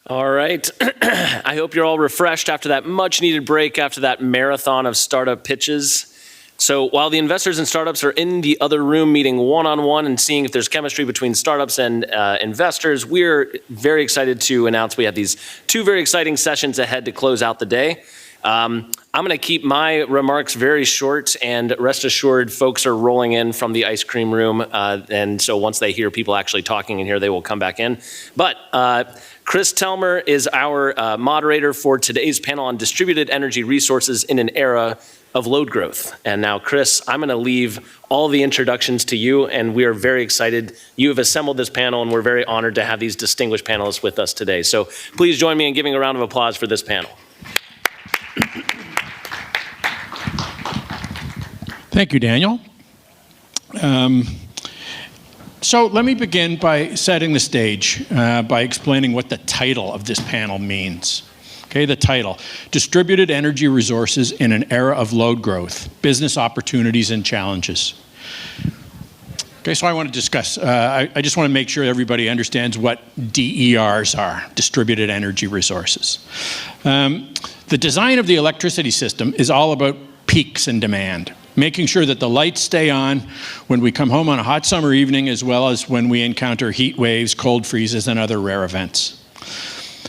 All right. I hope you're all refreshed after that much needed break, after that marathon of startup pitches. So while the investors and startups are in the other room meeting one-on-one and seeing if there's chemistry between startups and investors, we're very excited to announce we have these two very exciting sessions ahead to close out the day. I'm going to keep my remarks very short, and rest assured, folks are rolling in from the ice cream room, and so once they hear people actually talking in here, they will come back in. But Chris Telmer is our moderator for today's panel on distributed energy resources in an era of load growth. And now, Chris, I'm going to leave all the introductions to you, and we are very excited. You have assembled this panel, and we're very honored to have these distinguished panelists with us today. So please join me in giving a round of applause for this panel. Thank you, Daniel. So let me begin by setting the stage by explaining what the title of this panel means. Okay, the title, Distributed Energy Resources in an Era of Load Growth, Business Opportunities and Challenges. Okay, so I want to discuss, I just want to make sure everybody understands what DERs are, Distributed Energy Resources. The design of the electricity system is all about peaks in demand, making sure that the lights stay on when we come home on a hot summer evening, as well as when we encounter heat waves, cold freezes, and other rare events.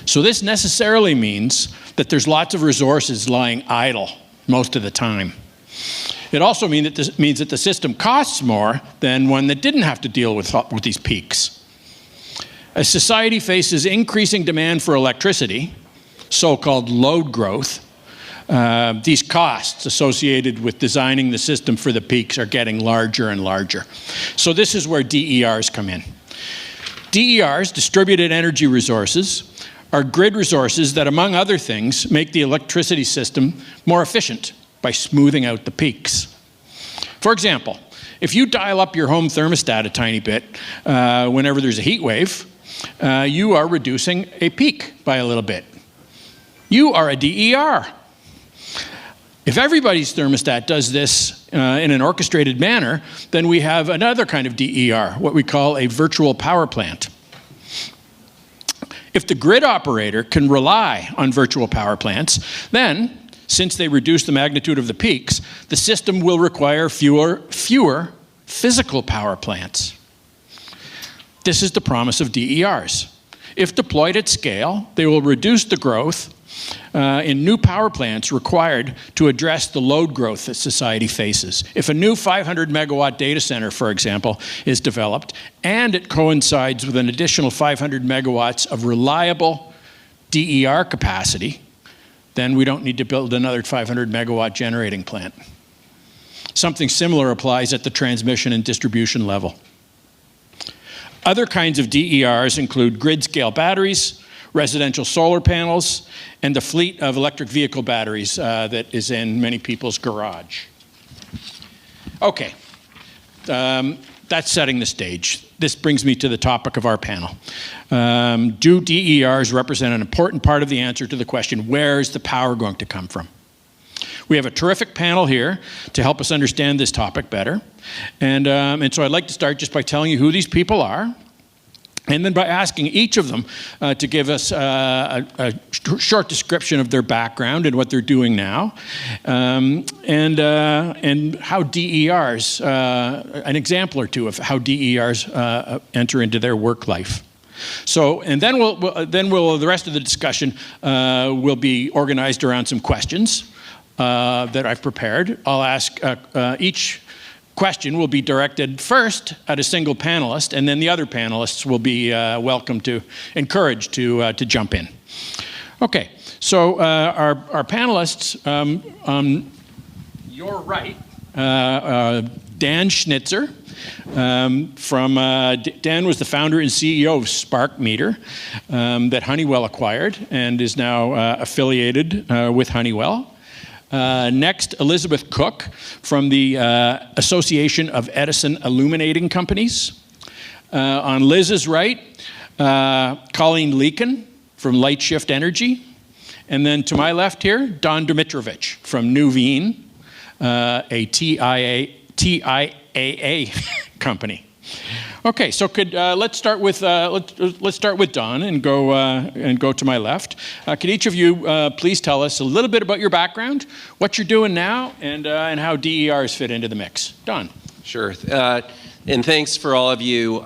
So this necessarily means that there's lots of resources lying idle most of the time. It also means that the system costs more than one that didn't have to deal with these peaks. As society faces increasing demand for electricity, so-called load growth, these costs associated with designing the system for the peaks are getting larger and larger. So this is where DERs come in. DERs, distributed energy resources, are grid resources that, among other things, make the electricity system more efficient by smoothing out the peaks. For example, if you dial up your home thermostat a tiny bit whenever there's a heat wave, you are reducing a peak by a little bit. You are a DER. If everybody's thermostat does this in an orchestrated manner, then we have another kind of DER, what we call a virtual power plant. If the grid operator can rely on virtual power plants, then, since they reduce the magnitude of the peaks, the system will require fewer physical power plants. This is the promise of DERs. If deployed at scale, they will reduce the growth in new power plants required to address the load growth that society faces. If a new 500 megawatt data center, for example, is developed, and it coincides with an additional 500 megawatts of reliable DER capacity, then we don't need to build another 500 megawatt generating plant. Something similar applies at the transmission and distribution level. Other kinds of DERs include grid-scale batteries, residential solar panels, and the fleet of electric vehicle batteries that is in many people's garage. Okay, that's setting the stage. This brings me to the topic of our panel. Do DERs represent an important part of the answer to the question, where is the power going to come from? We have a terrific panel here to help us understand this topic better. And so I'd like to start just by telling you who these people are, and then by asking each of them to give us a short description of their background and what they're doing now, and how DERs, an example or two of how DERs enter into their work life. So, and then the rest of the discussion will be organized around some questions that I've prepared. I'll ask each question will be directed first at a single panelist, and then the other panelists will be welcome to, encouraged to jump in. Okay, so our panelists, on your right, Dan Schnitzer. Dan was the founder and CEO of Spark Meter that Honeywell acquired and is now affiliated with Honeywell. Next, Elizabeth Cook from the Association of Edison Illuminating Companies. On Liz's right, Colleen Leakin from Light Shift Energy. And then to my left here, Don Dmitrovich from Nuveen, a TIAA company. Okay, so let's start with Don and go to my left. Could each of you please tell us a little bit about your background, what you're doing now, and how DERs fit into the mix? Don. Sure. And thanks for all of you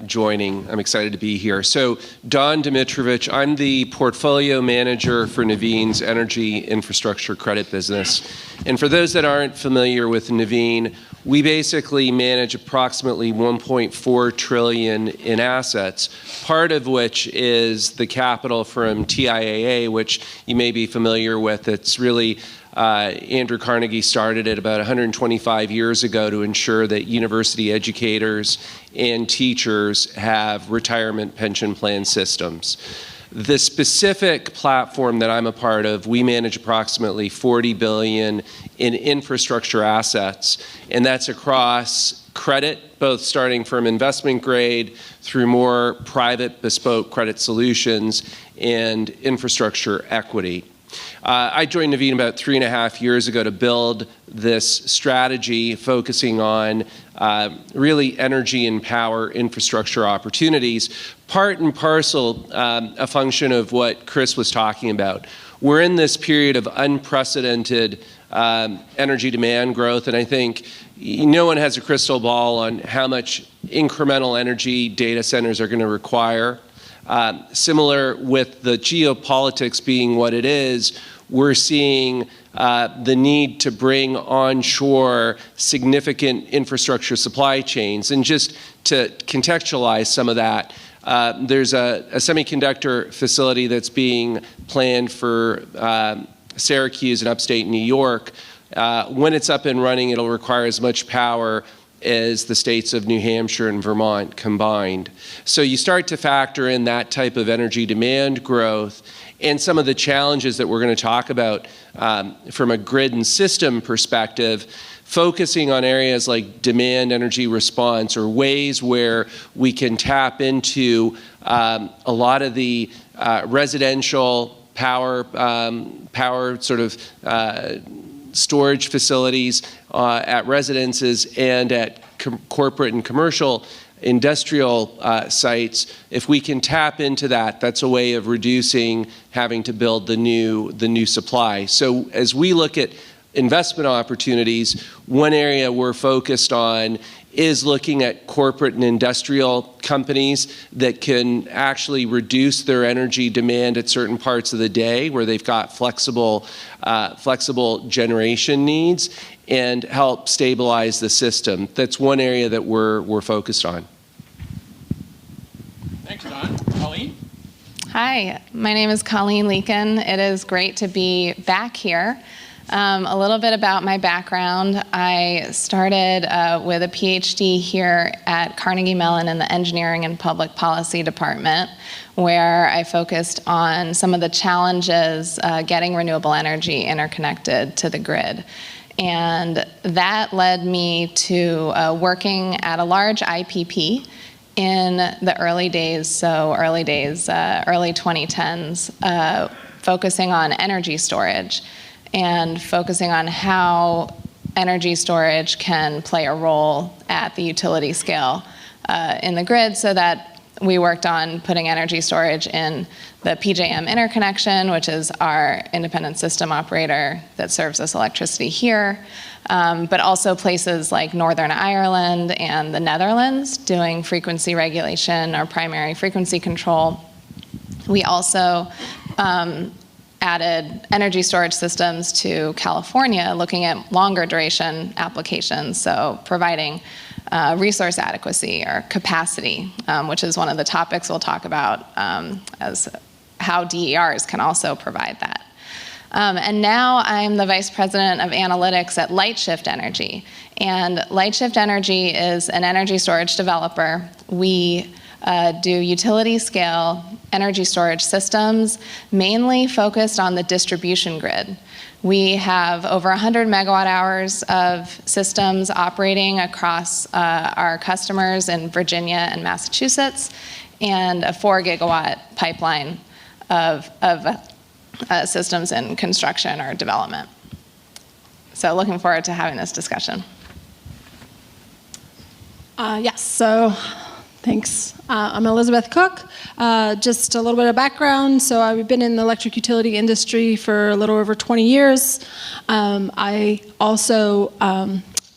joining. I'm excited to be here. So, Don Dimitrovich, I'm the portfolio manager for Nuveen's energy infrastructure credit business. And for those that aren't familiar with Nuveen, we basically manage approximately $1.4 trillion in assets, part of which is the capital from TIAA, which you may be familiar with. It's really Andrew Carnegie started it about 125 years ago to ensure that university educators and teachers have retirement pension plan systems. The specific platform that I'm a part of, we manage approximately $40 billion in infrastructure assets, and that's across credit, both starting from investment grade through more private bespoke credit solutions and infrastructure equity. I joined Nuveen about 3.5 years ago to build this strategy focusing on really energy and power infrastructure opportunities, part and parcel a function of what Chris was talking about. We're in this period of unprecedented energy demand growth, and I think no one has a crystal ball on how much incremental energy data centers are going to require. Similar with the geopolitics being what it is, we're seeing the need to bring onshore significant infrastructure supply chains. And just to contextualize some of that, there's a semiconductor facility that's being planned for Syracuse in upstate New York. When it's up and running, it'll require as much power as the states of New Hampshire and Vermont combined. So you start to factor in that type of energy demand growth and some of the challenges that we're going to talk about from a grid and system perspective, focusing on areas like demand energy response or ways where we can tap into a lot of the residential power sort of storage facilities at residences and at corporate and commercial industrial sites. If we can tap into that, that's a way of reducing having to build the new supply. So as we look at investment opportunities, one area we're focused on is looking at corporate and industrial companies that can actually reduce their energy demand at certain parts of the day where they've got flexible generation needs and help stabilize the system. That's one area that we're focused on. Thanks, Don. Colleen? Hi, my name is Colleen Leakin. It is great to be back here. A little bit about my background. I started with a PhD here at Carnegie Mellon in the Engineering and Public Policy Department, where I focused on some of the challenges getting renewable energy interconnected to the grid. And that led me to working at a large IPP in the early days, early 2010s, focusing on energy storage and focusing on how energy storage can play a role at the utility scale in the grid, so that we worked on putting energy storage in the PJM interconnection, which is our independent system operator that serves us electricity here, but also places like Northern Ireland and the Netherlands doing frequency regulation or primary frequency control. We also added energy storage systems to California, looking at longer duration applications, so providing resource adequacy or capacity, which is one of the topics we'll talk about as how DERs can also provide that. And now I'm the Vice President of Analytics at Lightshift Energy. And Lightshift Energy is an energy storage developer. We do utility scale energy storage systems, mainly focused on the distribution grid. We have over 100 megawatt hours of systems operating across our customers in Virginia and Massachusetts, and a 4 gigawatt pipeline of systems in construction or development. So looking forward to having this discussion. Yes, so Thanks. I'm Elizabeth Cook. Just a little bit of background. So I've been in the electric utility industry for a little over 20 years. I also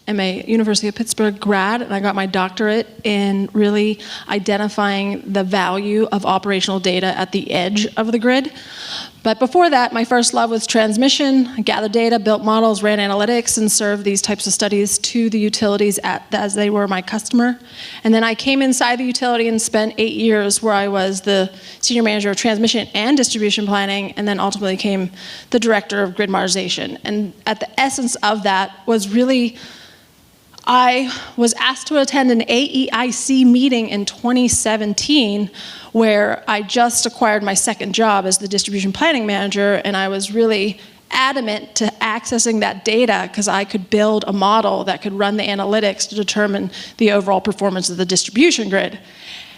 am a University of Pittsburgh grad, and I got my doctorate in really identifying the value of operational data at the edge of the grid. But before that, my first love was transmission. I gathered data, built models, ran analytics, and served these types of studies to the utilities as they were my customer. And then I came inside the utility and spent 8 years where I was the senior manager of transmission and distribution planning, and then ultimately became the director of grid modernization. And at the essence of that was really, I was asked to attend an AEIC meeting in 2017 where I just acquired my second job as the distribution planning manager, and I was really adamant to accessing that data because I could build a model that could run the analytics to determine the overall performance of the distribution grid.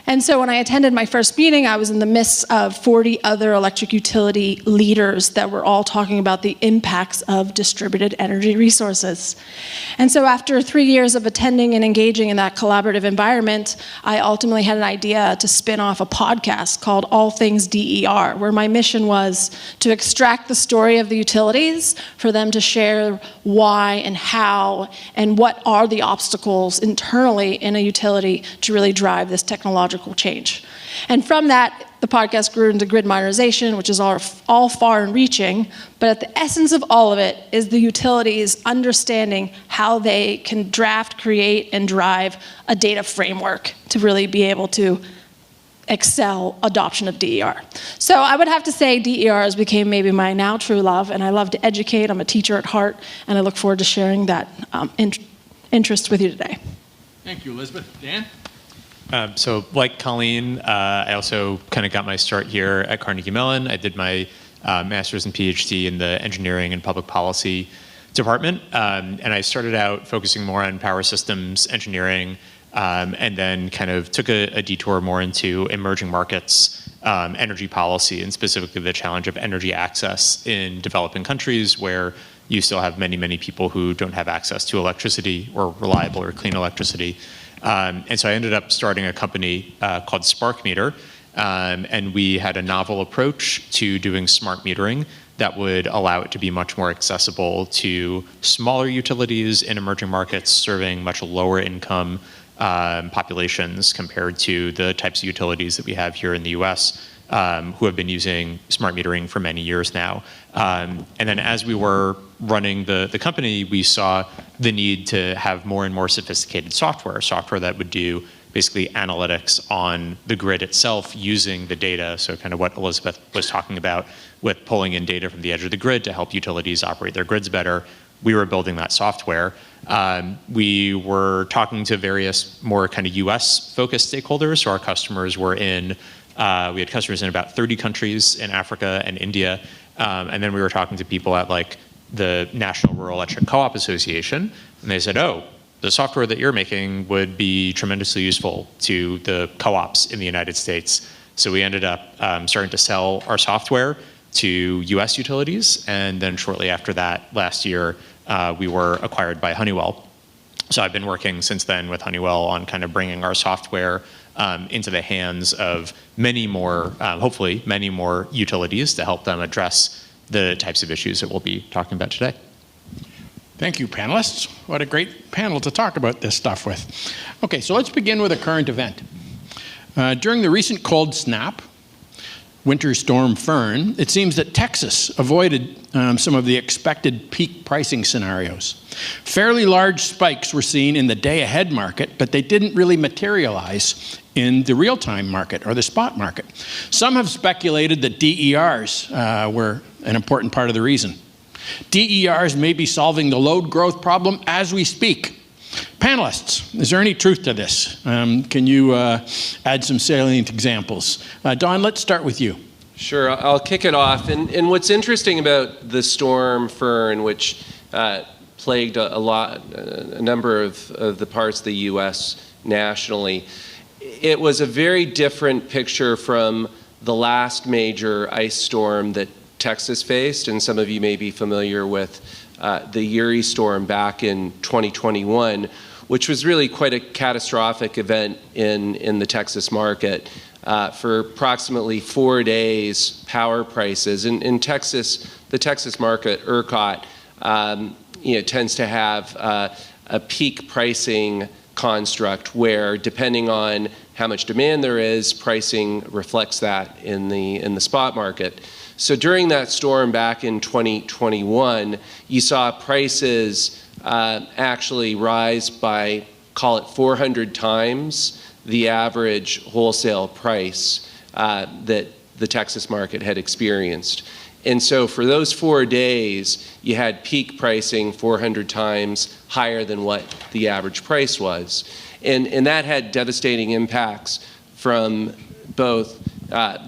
And so when I attended my first meeting, I was in the midst of 40 other electric utility leaders that were all talking about the impacts of distributed energy resources. And so after 3 years of attending and engaging in that collaborative environment, I ultimately had an idea to spin off a podcast called All Things DER, where my mission was to extract the story of the utilities for them to share why and how and what are the obstacles internally in a utility to really drive this technological change. And from that, the podcast grew into grid modernization, which is all far and reaching, but at the essence of all of it is the utilities understanding how they can draft, create, and drive a data framework to really be able to excel adoption of DER. So I would have to say DER has become maybe my now true love, and I love to educate. I'm a teacher at heart, and I look forward to sharing that interest with you today. Thank you, Elizabeth. Dan? So like Colleen, I also kind of got my start here at Carnegie Mellon. I did my master's and PhD in the engineering and public policy department. And I started out focusing more on power systems engineering, and then kind of took a detour more into emerging markets, energy policy, and specifically the challenge of energy access in developing countries where you still have many, many people who don't have access to electricity or reliable or clean electricity. And so I ended up starting a company called Spark Meter, and we had a novel approach to doing smart metering that would allow it to be much more accessible to smaller utilities in emerging markets serving much lower income populations compared to the types of utilities that we have here in the US, who have been using smart metering for many years now. And then as we were running the company, we saw the need to have more and more sophisticated software that would do basically analytics on the grid itself using the data. So kind of what Elizabeth was talking about with pulling in data from the edge of the grid to help utilities operate their grids better. We were building that software. We were talking to various more kind of US focused stakeholders. So our customers were in, we had customers in about 30 countries in Africa and India. And then we were talking to people at like the National Rural Electric Co-op Association, and they said, oh, the software that you're making would be tremendously useful to the co-ops in the United States. So we ended up starting to sell our software to US utilities, and then shortly after that, last year, we were acquired by Honeywell. So I've been working since then with Honeywell on kind of bringing our software into the hands of many more, hopefully, many more utilities to help them address the types of issues that we'll be talking about today. Thank you, panelists. What a great panel to talk about this stuff with. Okay, so let's begin with a current event. During the recent cold snap, Winter Storm Fern, it seems that Texas avoided some of the expected peak pricing scenarios. Fairly large spikes were seen in the day-ahead market, but they didn't really materialize in the real-time market or the spot market. Some have speculated that DERs were an important part of the reason. DERs may be solving the load growth problem as we speak. Panelists, is there any truth to this? Can you add some salient examples? Don, let's start with you. Sure, I'll kick it off. And what's interesting about the storm Fern, which plagued a number of the parts of the U.S. nationally, it was a very different picture from the last major ice storm that Texas faced, and some of you may be familiar with the Uri storm back in 2021, which was really quite a catastrophic event in the Texas market. For approximately 4 days, power prices in Texas, the Texas market, ERCOT, tends to have a peak pricing construct where, depending on how much demand there is, pricing reflects that in the spot market. So during that storm back in 2021, you saw prices actually rise by, call it 400 times the average wholesale price that the Texas market had experienced. And so for those 4 days, you had peak pricing 400 times higher than what the average price was. And that had devastating impacts from both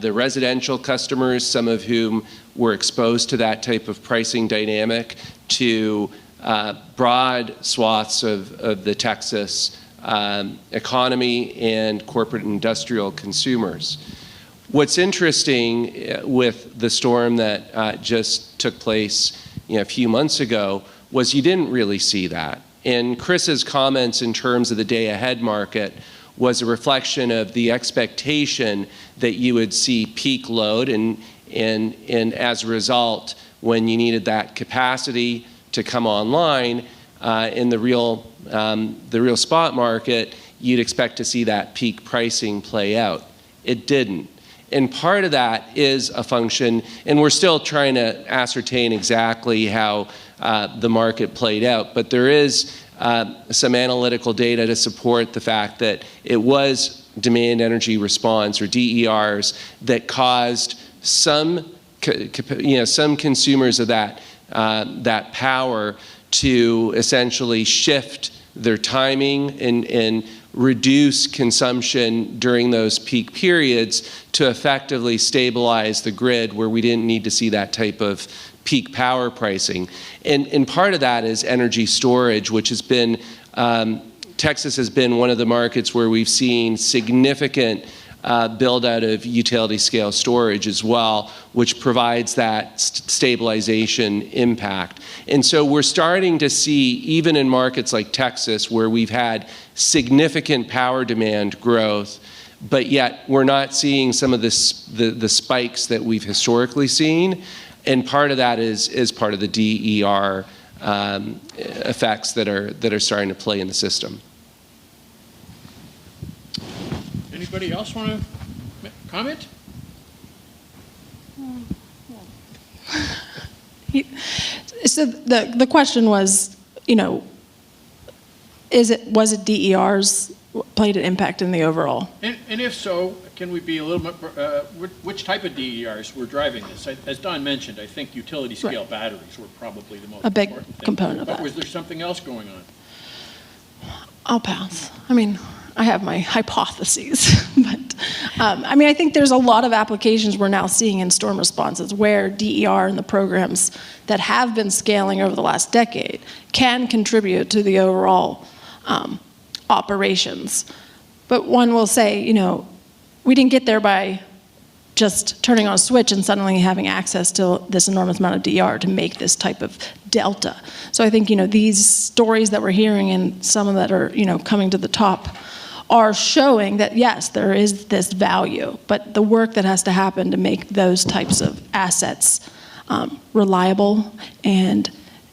the residential customers, some of whom were exposed to that type of pricing dynamic, to broad swaths of the Texas economy and corporate industrial consumers. What's interesting with the storm that just took place a few months ago was you didn't really see that. And Chris's comments in terms of the day-ahead market was a reflection of the expectation that you would see peak load, and as a result, when you needed that capacity to come online in the real spot market, you'd expect to see that peak pricing play out. It didn't. And part of that is a function, and we're still trying to ascertain exactly how the market played out, but there is some analytical data to support the fact that it was demand energy response, or DERs, that caused some consumers of that power to essentially shift their timing and reduce consumption during those peak periods to effectively stabilize the grid where we didn't need to see that type of peak power pricing. And part of that is energy storage, which has been, Texas has been one of the markets where we've seen significant build out of utility scale storage as well, which provides that stabilization impact. And so we're starting to see, even in markets like Texas, where we've had significant power demand growth, but yet we're not seeing some of the spikes that we've historically seen. And part of that is part of the DER effects that are starting to play in the system. Anybody else want to comment? So the question was, was it DERs played an impact in the overall? And if so, can we be a little bit, which type of DERs were driving this? As Don mentioned, I think utility scale batteries were probably the most big important thing. component of that. But was there something else going on? I'll pass. I have my hypotheses, but I think there's a lot of applications we're now seeing in storm responses where DER and the programs that have been scaling over the last decade can contribute to the overall operations. But one will say, we didn't get there by just turning on a switch and suddenly having access to this enormous amount of DER to make this type of delta. So I think, these stories that we're hearing and some that are, coming to the top are showing that, yes, there is this value, but the work that has to happen to make those types of assets reliable and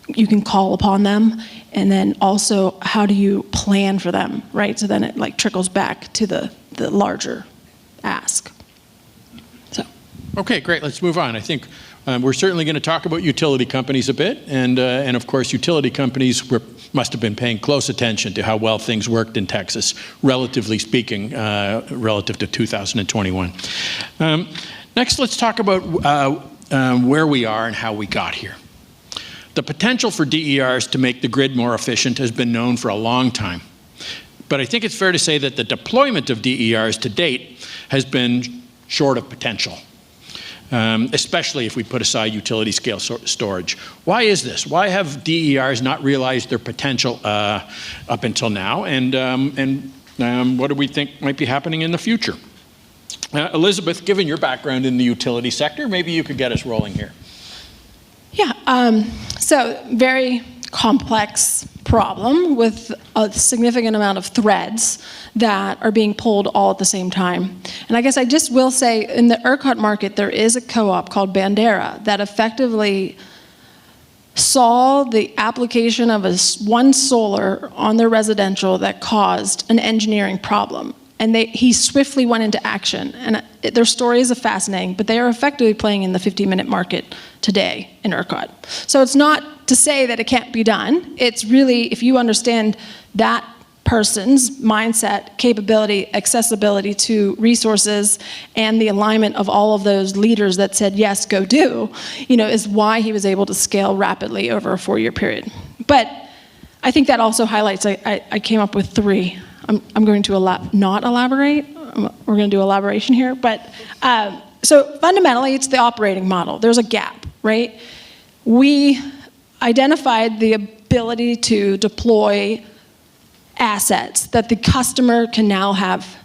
you can call upon them, and then also how do you plan for them, right? So then it trickles back to the larger ask. So. Okay, great. Let's move on. I think we're certainly going to talk about utility companies a bit, and of course, utility companies must have been paying close attention to how well things worked in Texas, relatively speaking, relative to 2021. Next, let's talk about where we are and how we got here. The potential for DERs to make the grid more efficient has been known for a long time. But I think it's fair to say that the deployment of DERs to date has been short of potential, especially if we put aside utility scale storage. Why is this? Why have DERs not realized their potential up until now? And what do we think might be happening in the future? Elizabeth, given your background in the utility sector, maybe you could get us rolling here. Yeah, so very complex problem with a significant amount of threads that are being pulled all at the same time. And I guess I just will say, in the ERCOT market, there is a co-op called Bandera that effectively saw the application of one solar on their residential that caused an engineering problem. And he swiftly went into action. And their story is fascinating, but they are effectively playing in the 15-minute market today in ERCOT. So it's not to say that it can't be done. It's really, if you understand that person's mindset, capability, accessibility to resources, and the alignment of all of those leaders that said, yes, go do, is why he was able to scale rapidly over a 4-year period. But I think that also highlights, I came up with 3. I'm going to not elaborate. We're going to do elaboration here. But so fundamentally, it's the operating model. There's a gap, right? We identified the ability to deploy assets that the customer can now have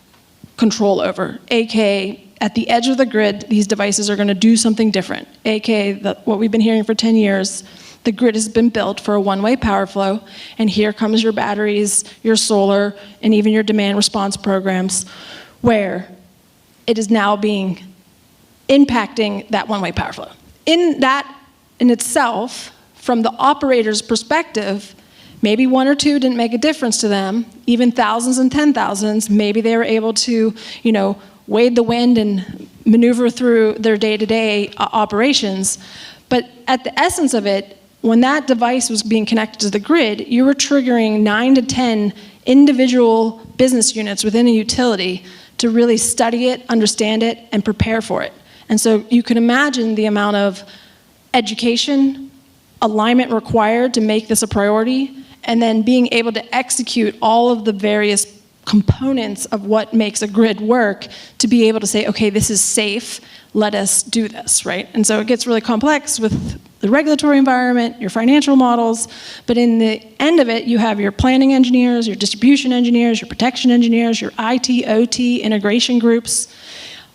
control over. AKA, at the edge of the grid, these devices are going to do something different. AKA, what we've been hearing for 10 years, the grid has been built for a one-way power flow, and here comes your batteries, your solar, and even your demand response programs, where it is now impacting that one-way power flow. In that, in itself, from the operator's perspective, maybe 1 or 2 didn't make a difference to them, even thousands and 10,000s, maybe they were able to, wade the wind and maneuver through their day-to-day operations. But at the essence of it, when that device was being connected to the grid, you were triggering 9 to 10 individual business units within a utility to really study it, understand it, and prepare for it. And so you can imagine the amount of education, alignment required to make this a priority, and then being able to execute all of the various components of what makes a grid work to be able to say, okay, this is safe, let us do this, right? And so it gets really complex with the regulatory environment, your financial models, but in the end of it, you have your planning engineers, your distribution engineers, your protection engineers, your IT, OT, integration groups,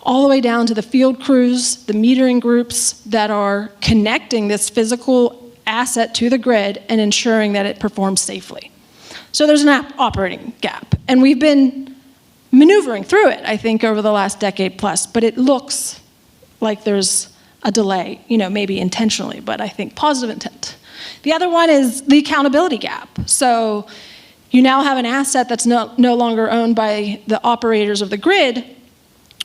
all the way down to the field crews, the metering groups that are connecting this physical asset to the grid and ensuring that it performs safely. So there's an operating gap, and we've been maneuvering through it, I think, over the last decade plus, but it looks like there's a delay, maybe intentionally, but I think positive intent. The other one is the accountability gap. So you now have an asset that's no longer owned by the operators of the grid,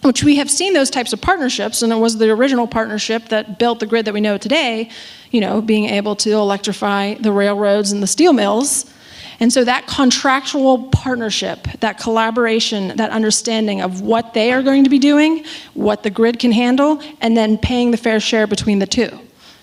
which we have seen those types of partnerships, and it was the original partnership that built the grid that we know today, being able to electrify the railroads and the steel mills. And so that contractual partnership, that collaboration, that understanding of what they are going to be doing, what the grid can handle, and then paying the fair share between the two.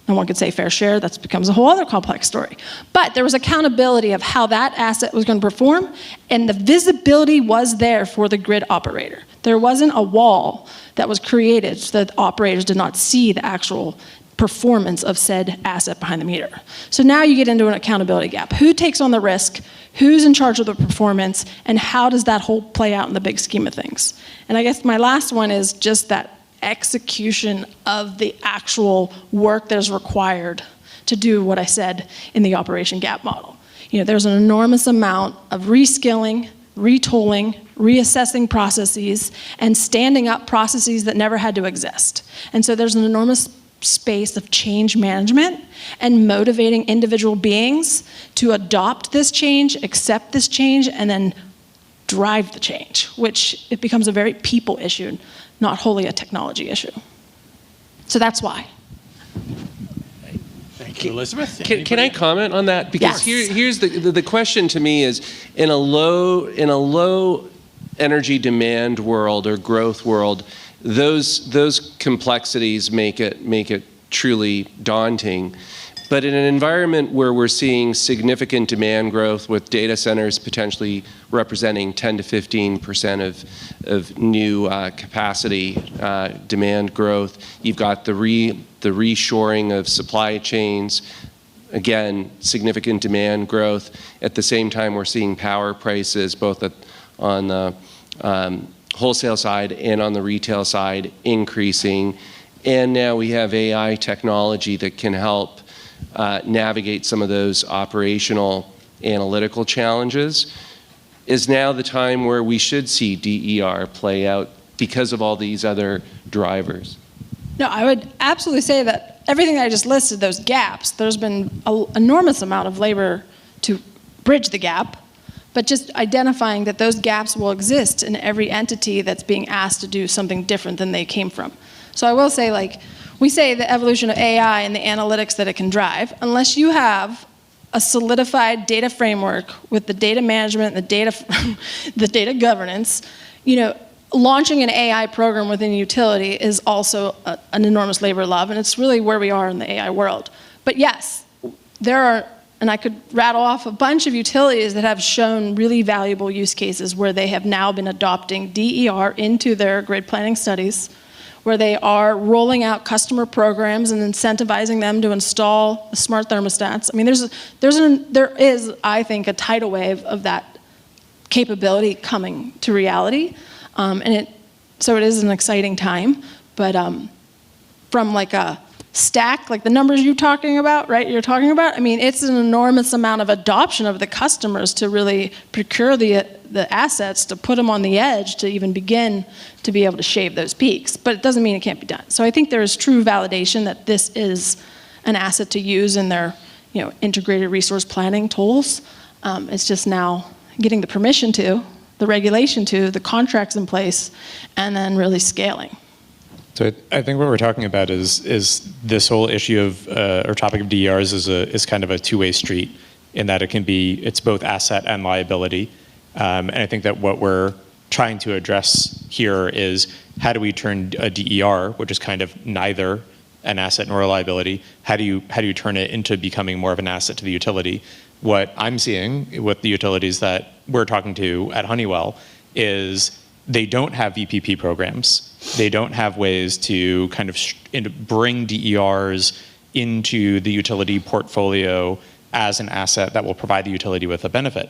No one could say fair share, that becomes a whole other complex story. But there was accountability of how that asset was going to perform, and the visibility was there for the grid operator. There wasn't a wall that was created so that operators did not see the actual performance of said asset behind the meter. So now you get into an accountability gap. Who takes on the risk? Who's in charge of the performance? And how does that whole play out in the big scheme of things? And I guess my last one is just that execution of the actual work that is required to do what I said in the operation gap model. There's an enormous amount of reskilling, retooling, reassessing processes, and standing up processes that never had to exist. And so there's an enormous space of change management and motivating individual beings to adopt this change, accept this change, and then drive the change, which it becomes a very people issue, not wholly a technology issue. So that's why. Thank you, Elizabeth. Can I comment on that? Because Yes. here's the question to me is, in a low energy demand world or growth world, those complexities make it truly daunting. But in an environment where we're seeing significant demand growth with data centers potentially representing 10 to 15% of new capacity demand growth, you've got the reshoring of supply chains, again, significant demand growth. At the same time, we're seeing power prices both on the wholesale side and on the retail side increasing. And now we have AI technology that can help navigate some of those operational analytical challenges. Is now the time where we should see DER play out because of all these other drivers? No, I would absolutely say that everything that I just listed, those gaps, there's been an enormous amount of labor to bridge the gap, but just identifying that those gaps will exist in every entity that's being asked to do something different than they came from. So I will say, like, we say the evolution of AI and the analytics that it can drive, unless you have a solidified data framework with the data management, the data governance, launching an AI program within a utility is also an enormous labor of love, and it's really where we are in the AI world. But yes, there are, and I could rattle off a bunch of utilities that have shown really valuable use cases where they have now been adopting DER into their grid planning studies, where they are rolling out customer programs and incentivizing them to install smart thermostats. I mean, there is, I think, a tidal wave of that capability coming to reality. So it is an exciting time, but from like a stack, like the numbers you're talking about, I mean, it's an enormous amount of adoption of the customers to really procure the assets, to put them on the edge, to even begin to be able to shave those peaks. But it doesn't mean it can't be done. So I think there is true validation that this is an asset to use in their integrated resource planning tools. It's just now getting the permission to, the regulation to, the contracts in place, and then really scaling. So I think what we're talking about is this whole issue of or topic of DERs is kind of a two-way street in that it's both asset and liability, and I think that what we're trying to address here is how do we turn a DER, which is kind of neither an asset nor a liability, how do you turn it into becoming more of an asset to the utility? What I'm seeing with the utilities that we're talking to at Honeywell is they don't have VPP programs. They don't have ways to kind of bring DERs into the utility portfolio as an asset that will provide the utility with a benefit.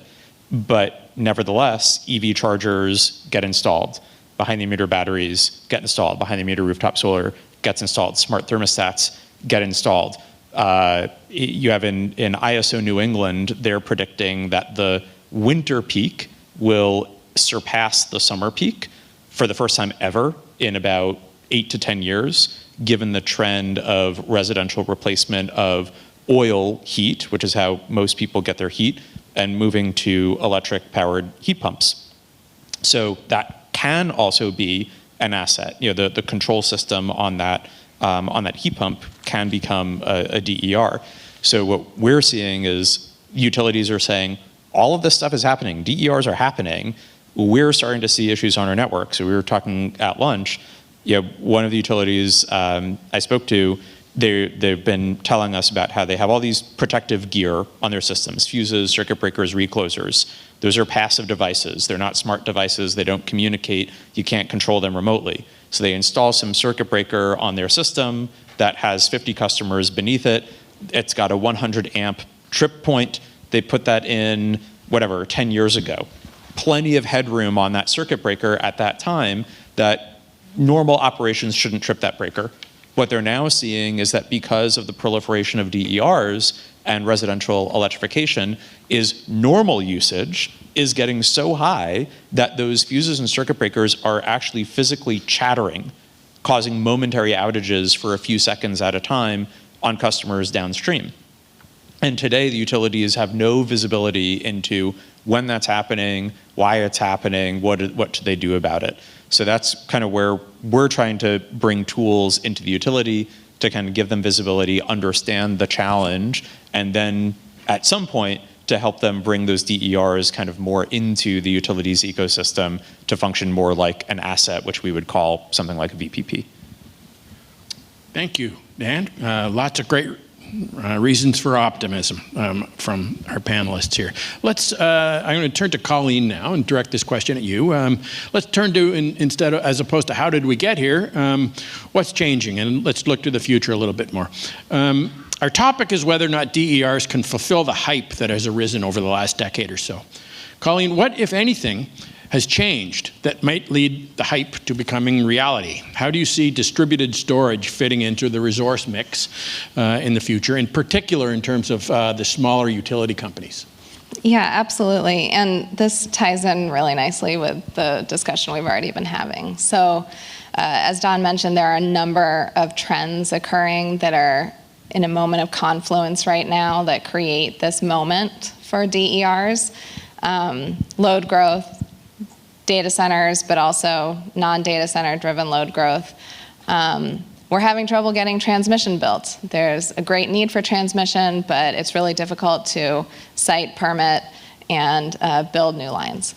But nevertheless, EV chargers get installed. Behind the meter batteries get installed. Behind the meter rooftop solar gets installed. Smart thermostats get installed. You have in ISO New England, they're predicting that the winter peak will surpass the summer peak for the first time ever in about 8 to 10 years, given the trend of residential replacement of oil heat, which is how most people get their heat, and moving to electric-powered heat pumps. So that can also be an asset. The control system on that heat pump can become a DER. So what we're seeing is utilities are saying, all of this stuff is happening. DERs are happening. We're starting to see issues on our network. So we were talking at lunch. One of the utilities I spoke to, they've been telling us about how they have all these protective gear on their systems: fuses, circuit breakers, reclosers. Those are passive devices. They're not smart devices. They don't communicate. You can't control them remotely. So they install some circuit breaker on their system that has 50 customers beneath it. It's got a 100 amp trip point. They put that in, 10 years ago. Plenty of headroom on that circuit breaker at that time that normal operations shouldn't trip that breaker. What they're now seeing is that because of the proliferation of DERs and residential electrification, is normal usage is getting so high that those fuses and circuit breakers are actually physically chattering, causing momentary outages for a few seconds at a time on customers downstream. And today, the utilities have no visibility into when that's happening, why it's happening, what should they do about it. So that's kind of where we're trying to bring tools into the utility to kind of give them visibility, understand the challenge, and then at some point to help them bring those DERs kind of more into the utilities ecosystem to function more like an asset, which we would call something like a VPP. Thank you, Dan. Lots of great reasons for optimism from our panelists here. I'm going to turn to Colleen now and direct this question at you. Let's turn to, as opposed to how did we get here, what's changing, and let's look to the future a little bit more. Our topic is whether or not DERs can fulfill the hype that has arisen over the last decade or so. Colleen, what, if anything, has changed that might lead the hype to becoming reality? How do you see distributed storage fitting into the resource mix in the future, in particular in terms of the smaller utility companies? Yeah, absolutely. And this ties in really nicely with the discussion we've already been having. So, as Don mentioned, there are a number of trends occurring that are in a moment of confluence right now that create this moment for DERs. Load growth, data centers, but also non-data center driven load growth. We're having trouble getting transmission built. There's a great need for transmission, but it's really difficult to site, permit, and build new lines.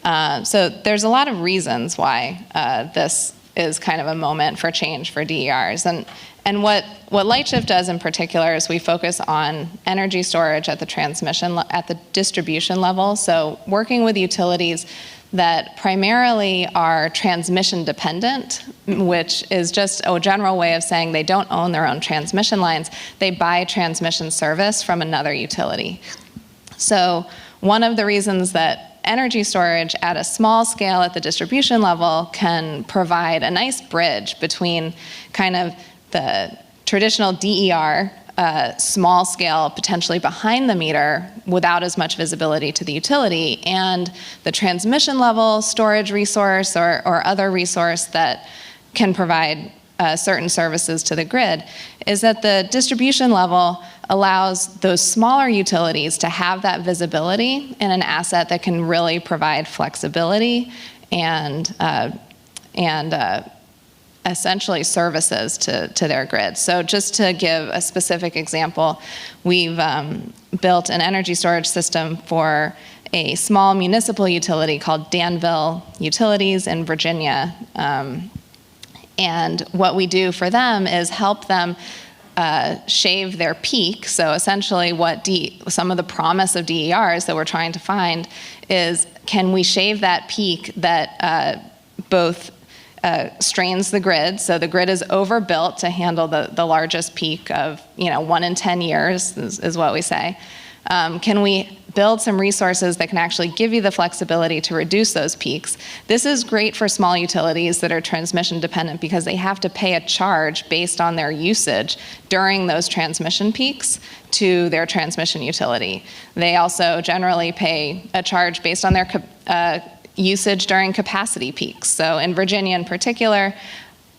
So there's a lot of reasons why this is kind of a moment for change for DERs. And what LightShift does in particular is we focus on energy storage at the distribution level. So working with utilities that primarily are transmission dependent, which is just a general way of saying they don't own their own transmission lines. They buy transmission service from another utility. So one of the reasons that energy storage at a small scale at the distribution level can provide a nice bridge between kind of the traditional DER, small scale, potentially behind the meter, without as much visibility to the utility, and the transmission level storage resource or other resource that can provide certain services to the grid, is that the distribution level allows those smaller utilities to have that visibility in an asset that can really provide flexibility and essentially services to their grid. So just to give a specific example, we've built an energy storage system for a small municipal utility called Danville Utilities in Virginia. And what we do for them is help them shave their peak. So essentially what some of the promise of DERs that we're trying to find is, can we shave that peak that both strains the grid, so the grid is overbuilt to handle the largest peak of 1 in 10 years is what we say. Can we build some resources that can actually give you the flexibility to reduce those peaks? This is great for small utilities that are transmission dependent because they have to pay a charge based on their usage during those transmission peaks to their transmission utility. They also generally pay a charge based on their usage during capacity peaks. So in Virginia in particular,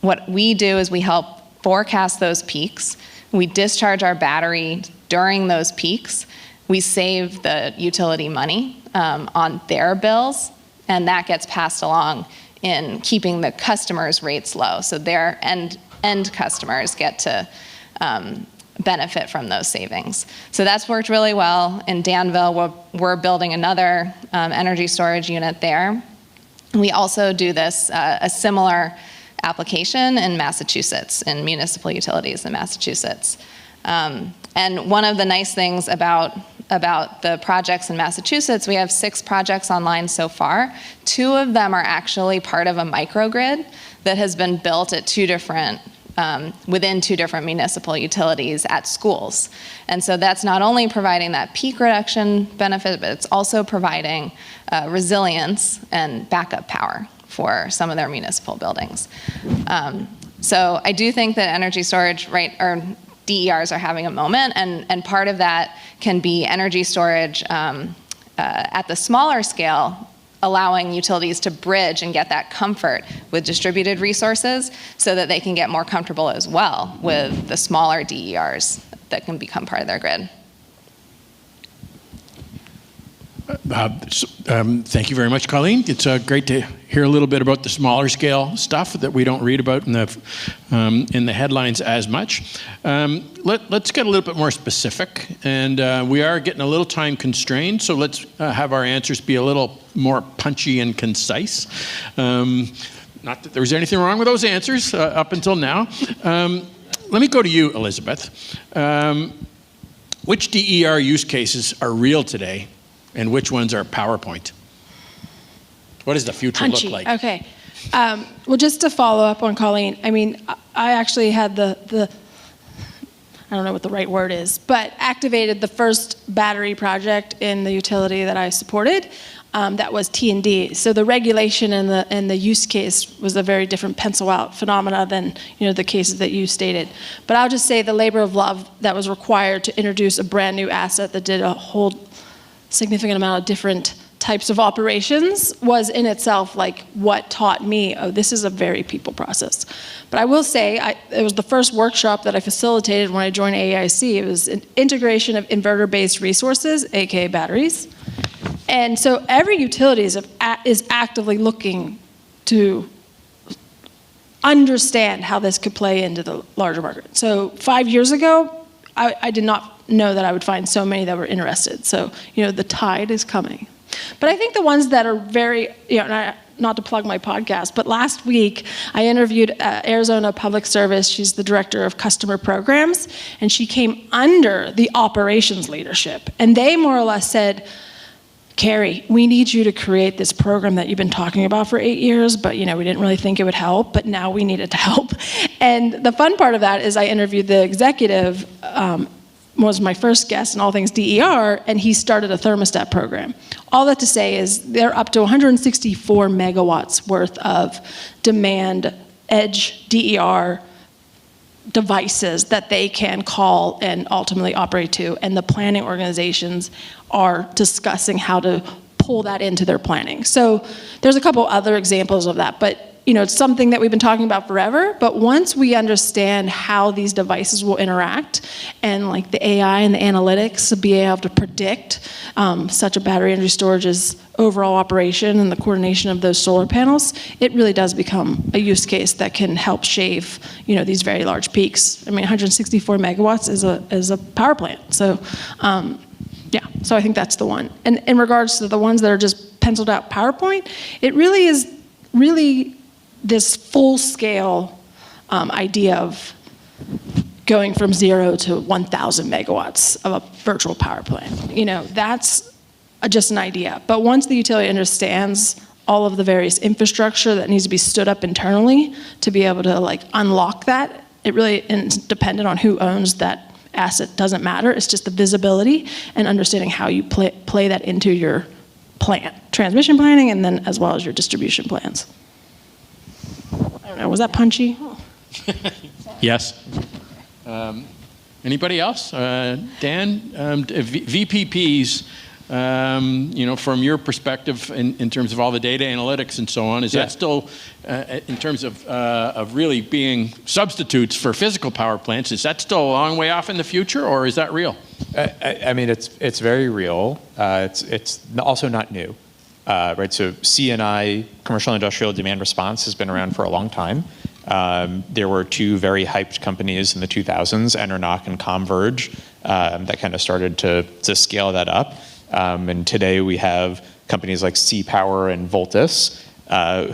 what we do is we help forecast those peaks. We discharge our battery during those peaks. We save the utility money on their bills, and that gets passed along in keeping the customers' rates low. So their end customers get to benefit from those savings. So that's worked really well. In Danville, we're building another energy storage unit there. We also do this, a similar application in Massachusetts, in municipal utilities in Massachusetts. And one of the nice things about the projects in Massachusetts, we have 6 projects online so far. 2 of them are actually part of a microgrid that has been built at within 2 different municipal utilities at schools. And so that's not only providing that peak reduction benefit, but it's also providing resilience and backup power for some of their municipal buildings. So I do think that energy storage, or DERs are having a moment, and part of that can be energy storage at the smaller scale, allowing utilities to bridge and get that comfort with distributed resources so that they can get more comfortable as well with the smaller DERs that can become part of their grid. Thank you very much, Colleen. It's great to hear a little bit about the smaller scale stuff that we don't read about in the headlines as much. Let's get a little bit more specific, and we are getting a little time constrained, so let's have our answers be a little more punchy and concise. Not that there was anything wrong with those answers up until now. Let me go to you, Elizabeth. Which DER use cases are real today, and which ones are PowerPoint? What does the future look like? Okay. Well, just to follow up on Colleen, I mean, I actually had the I don't know what the right word is, but activated the first battery project in the utility that I supported. That was T&D. So the regulation and the use case was a very different pencil out phenomena than the cases that you stated. But I'll just say the labor of love that was required to introduce a brand new asset that did a whole significant amount of different types of operations was in itself like what taught me, oh, this is a very people process. But I will say, it was the first workshop that I facilitated when I joined AEIC. It was an integration of inverter-based resources, aka batteries. And so every utility is actively looking to understand how this could play into the larger market. So 5 years ago, I did not know that I would find so many that were interested. So, the tide is coming. But I think the ones that are very, not to plug my podcast, but last week I interviewed Arizona Public Service. She's the director of customer programs, and she came under the operations leadership. And they more or less said, Carrie, we need you to create this program that you've been talking about for 8 years, but we didn't really think it would help, but now we need it to help. And the fun part of that is I interviewed the executive, was my first guest in all things DER, and he started a thermostat program. All that to say is they're up to 164 megawatts worth of demand edge DER devices that they can call and ultimately operate to, and the planning organizations are discussing how to pull that into their planning. So there's a couple other examples of that, but it's something that we've been talking about forever, but once we understand how these devices will interact and like the AI and the analytics to be able to predict such a battery energy storage's overall operation and the coordination of those solar panels, it really does become a use case that can help shave, these very large peaks. I mean, 164 megawatts is a power plant. So, so I think that's the one. And in regards to the ones that are just penciled out PowerPoint, it really is this full-scale idea of going from 0 to 1,000 megawatts of a virtual power plant. That's just an idea. But once the utility understands all of the various infrastructure that needs to be stood up internally to be able to unlock that, it really is dependent on who owns that asset. Doesn't matter. It's just the visibility and understanding how you play that into your plant, transmission planning, and then as well as your distribution plans. I don't know, was that punchy? Yes. Anybody else? Dan, VPPs, from your perspective in terms of all the data analytics and so on, is that still, in terms of really being substitutes for physical power plants, is that still a long way off in the future, or is that real? I mean, it's very real. It's also not new. Right, so CNI, commercial industrial demand response, has been around for a long time. There were two very hyped companies in the 2000s, Enernoc and Converge, that kind of started to scale that up. And today we have companies like C-Power and Voltus,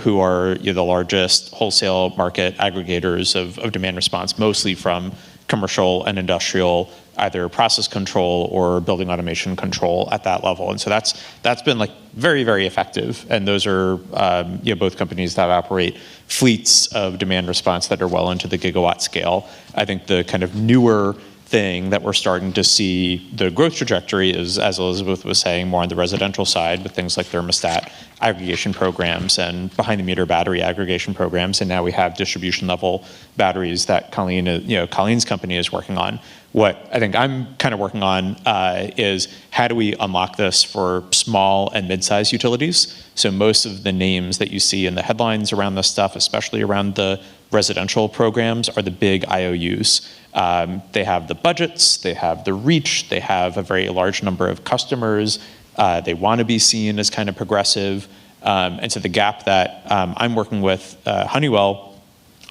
who are the largest wholesale market aggregators of demand response, mostly from commercial and industrial, either process control or building automation control at that level. And so that's been very, very effective. And those are both companies that operate fleets of demand response that are well into the gigawatt scale. I think the kind of newer thing that we're starting to see the growth trajectory is, as Elizabeth was saying, more on the residential side with things like thermostat aggregation programs and behind-the-meter battery aggregation programs, and now we have distribution-level batteries that Colleen's company is working on. What I think I'm kind of working on is how do we unlock this for small and mid-sized utilities? So most of the names that you see in the headlines around this stuff, especially around the residential programs, are the big IOUs. They have the budgets, they have the reach, they have a very large number of customers. They want to be seen as kind of progressive. And so the gap that I'm working with Honeywell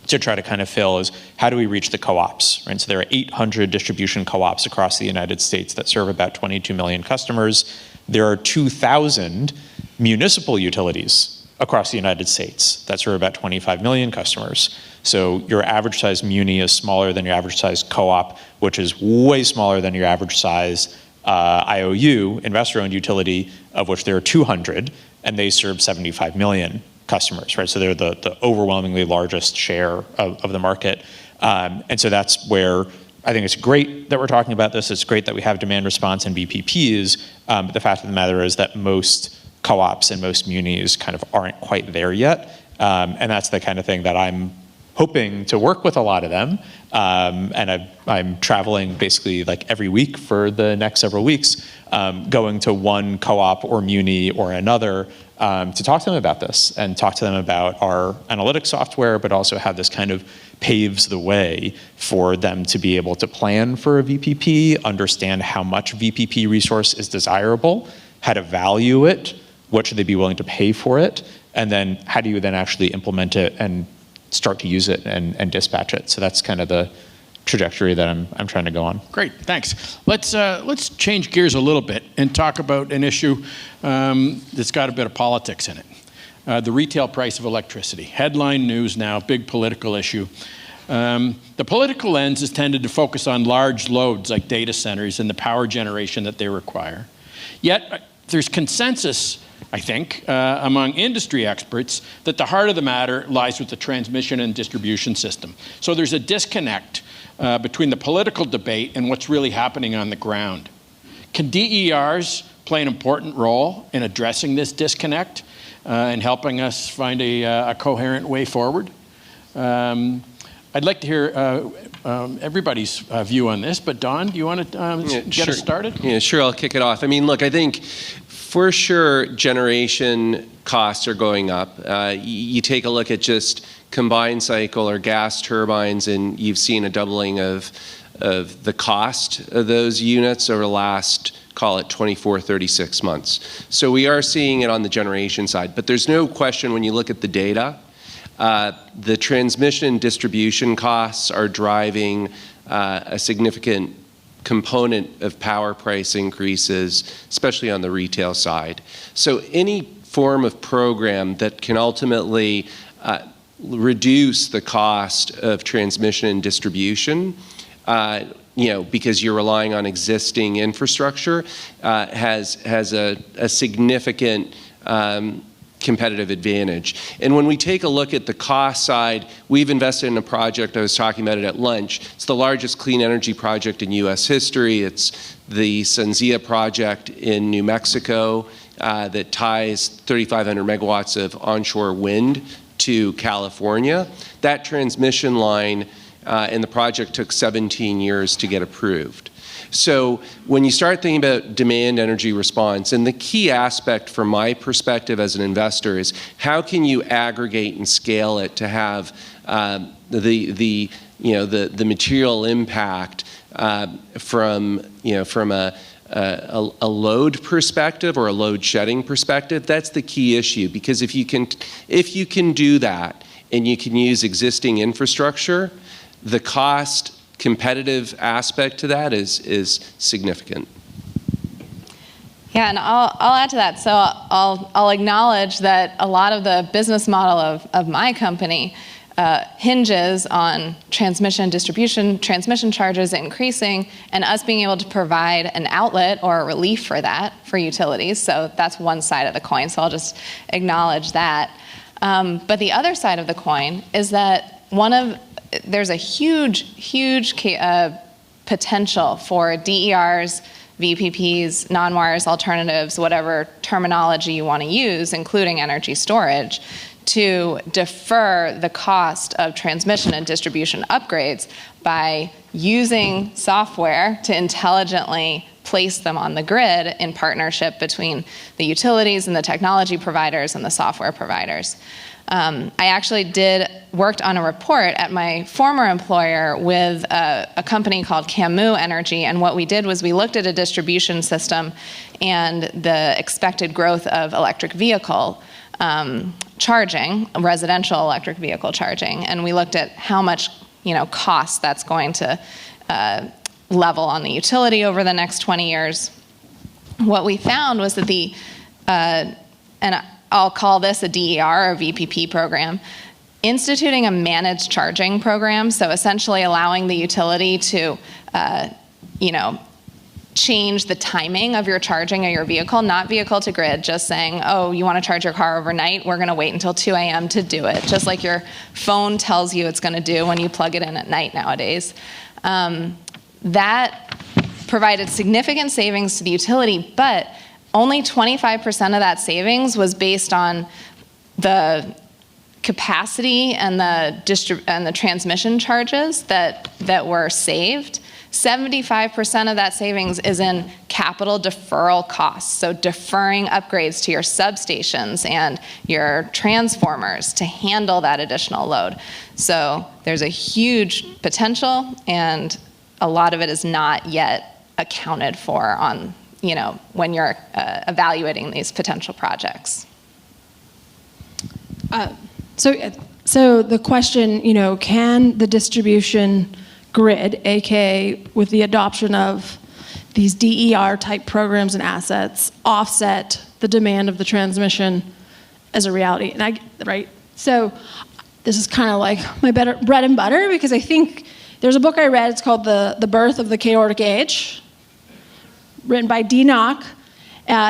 to try to kind of fill is how do we reach the co-ops, right? So there are 800 distribution co-ops across the United States that serve about 22 million customers. There are 2,000 municipal utilities across the United States that serve about 25 million customers. So your average size muni is smaller than your average size co-op, which is way smaller than your average size IOU, investor-owned utility, of which there are 200, and they serve 75 million customers, right? So they're the overwhelmingly largest share of the market. And so that's where I think it's great that we're talking about this. It's great that we have demand response and VPPs, but the fact of the matter is that most co-ops and most munis kind of aren't quite there yet. And that's the kind of thing that I'm hoping to work with a lot of them. And I'm traveling basically like every week for the next several weeks, going to one co-op or muni or another to talk to them about this and talk to them about our analytics software, but also how this kind of paves the way for them to be able to plan for a VPP, understand how much VPP resource is desirable, how to value it, what should they be willing to pay for it, and then how do you then actually implement it and start to use it and dispatch it. So that's kind of the trajectory that I'm trying to go on. Great, thanks. Let's change gears a little bit and talk about an issue that's got a bit of politics in it. The retail price of electricity. Headline news now, big political issue. The political lens has tended to focus on large loads like data centers and the power generation that they require. Yet there's consensus, I think, among industry experts that the heart of the matter lies with the transmission and distribution system. So there's a disconnect between the political debate and what's really happening on the ground. Can DERs play an important role in addressing this disconnect and helping us find a coherent way forward? I'd like to hear everybody's view on this, but Don, do you want to get us started? Yeah, sure, I'll kick it off. I mean, look, I think for sure generation costs are going up. You take a look at just combined cycle or gas turbines, and you've seen a doubling of the cost of those units over the last, call it 24, 36 months. So we are seeing it on the generation side, but there's no question when you look at the data, the transmission and distribution costs are driving a significant component of power price increases, especially on the retail side. So any form of program that can ultimately reduce the cost of transmission and distribution, because you're relying on existing infrastructure, has a significant competitive advantage. And when we take a look at the cost side, we've invested in a project, I was talking about it at lunch. It's the largest clean energy project in US history. It's the SunZia project in New Mexico that ties 3,500 megawatts of onshore wind to California. That transmission line in the project took 17 years to get approved. So when you start thinking about demand energy response, and the key aspect from my perspective as an investor is how can you aggregate and scale it to have the material impact from a load perspective or a load shedding perspective. That's the key issue, because if you can do that and you can use existing infrastructure, the cost competitive aspect to that is significant. Yeah, and I'll add to that. So I'll acknowledge that a lot of the business model of my company hinges on transmission, distribution, transmission charges increasing, and us being able to provide an outlet or a relief for that for utilities. So that's one side of the coin. So I'll just acknowledge that. But the other side of the coin is that there's a huge potential for DERs, VPPs, non-wires alternatives, whatever terminology you want to use, including energy storage, to defer the cost of transmission and distribution upgrades by using software to intelligently place them on the grid in partnership between the utilities and the technology providers and the software providers. I actually worked on a report at my former employer with a company called Camus Energy, and what we did was we looked at a distribution system and the expected growth of electric vehicle charging, residential electric vehicle charging, and we looked at how much cost that's going to level on the utility over the next 20 years. What we found was that and I'll call this a DER or VPP program, instituting a managed charging program, so essentially allowing the utility to, change the timing of your charging of your vehicle, not vehicle to grid, just saying, oh, you want to charge your car overnight? We're going to wait until 2 a.m. to do it, just like your phone tells you it's going to do when you plug it in at night nowadays. That provided significant savings to the utility, but only 25% of that savings was based on the capacity and the transmission charges that were saved, 75% of that savings is in capital deferral costs, so deferring upgrades to your substations and your transformers to handle that additional load. So there's a huge potential, and a lot of it is not yet accounted for on, when you're evaluating these potential projects. So the question, can the distribution grid, aka with the adoption of these DER type programs and assets, offset the demand of the transmission as a reality? Right? So this is kind of like my bread and butter, because I think there's a book I read, it's called The Birth of the Chaotic Age, written by D. Knock.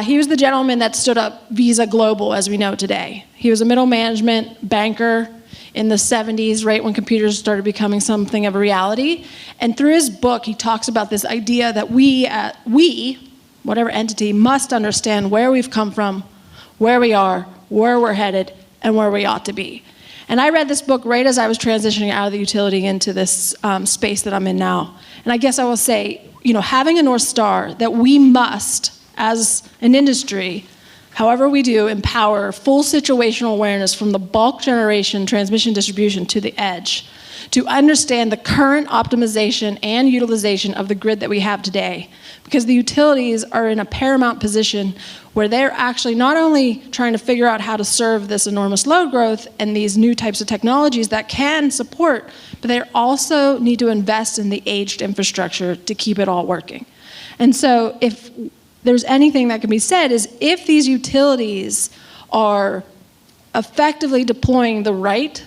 He was the gentleman that stood up Visa Global as we know it today. He was a middle management banker in the 70s, right when computers started becoming something of a reality. And through his book, he talks about this idea that we, whatever entity, must understand where we've come from, where we are, where we're headed, and where we ought to be. And I read this book right as I was transitioning out of the utility into this space that I'm in now. And I guess I will say, having a North Star that we must, as an industry, however we do, empower full situational awareness from the bulk generation, transmission, distribution to the edge to understand the current optimization and utilization of the grid that we have today. Because the utilities are in a paramount position where they're actually not only trying to figure out how to serve this enormous load growth and these new types of technologies that can support, but they also need to invest in the aged infrastructure to keep it all working. And so if there's anything that can be said is if these utilities are effectively deploying the right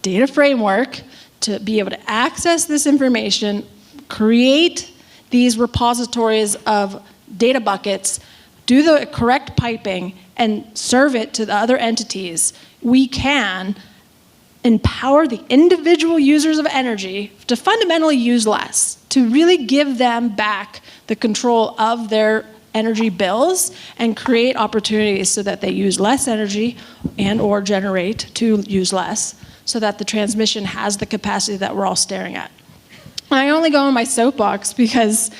data framework to be able to access this information, create these repositories of data buckets, do the correct piping, and serve it to the other entities, we can empower the individual users of energy to fundamentally use less, to really give them back the control of their energy bills and create opportunities so that they use less energy and or generate to use less so that the transmission has the capacity that we're all staring at. And I only go on my soapbox because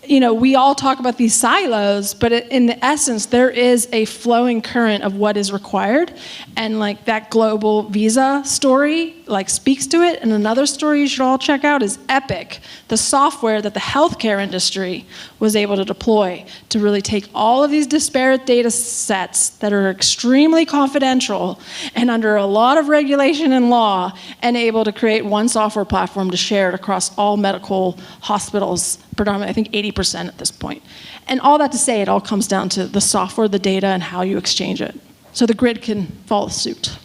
we all talk about these silos, but in the essence, there is a flowing current of what is required. And that global Visa story speaks to it. And another story you should all check out is Epic, the software that the healthcare industry was able to deploy to really take all of these disparate data sets that are extremely confidential and under a lot of regulation and law, and able to create one software platform to share it across all medical hospitals, predominantly, I think 80% at this point. And all that to say, it all comes down to the software, the data, and how you exchange it. So the grid can follow suit.